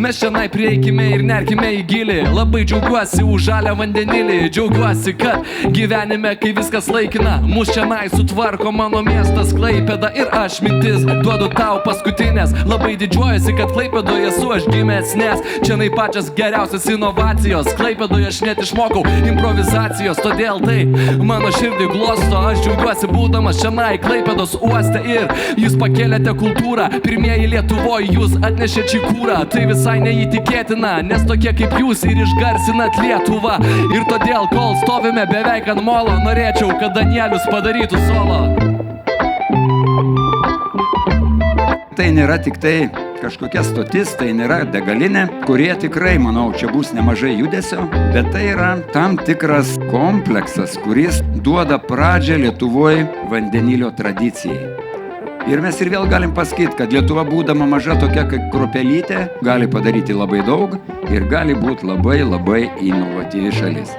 Mes šiandien prieikime ir nerkime į gilį. Labai džiaugiuosi už žalią vandenilį. Džiaugiuosi, kad gyvenime, kai viskas laikina, mus šiandien sutvarko mano miestas Klaipėda. Ir aš mintis duodu tau paskutinės. Labai didžiuojuosi, kad Klaipėdoje esu aš gimęs, nes šiandien pačias geriausias inovacijos. Klaipėdoje aš net išmokau improvizacijos, todėl tai mano širdį glosto. Aš džiaugiuosi būdamas šiandien Klaipėdos uoste ir jūs pakėlėte kultūrą. Pirmieji Lietuvoje jūs atnešėte čikūrą. Tai visai neįtikėtina, nes tokie kaip jūs ir išgarsinat Lietuvą. Ir todėl, kol stovime beveik ant molo, norėčiau, kad Danielius padarytų solo. Tai nėra tik tai kažkokia stotis, tai nėra degalinė, kurie tikrai, manau, čia bus nemažai judesio, bet tai yra tam tikras kompleksas, kuris duoda pradžią Lietuvoje vandenilio tradicijai. Ir mes ir vėl galim pasakyti, kad Lietuva, būdama maža tokia kaip kruopelytė, gali padaryti labai daug ir gali būti labai inovatyvi šalis.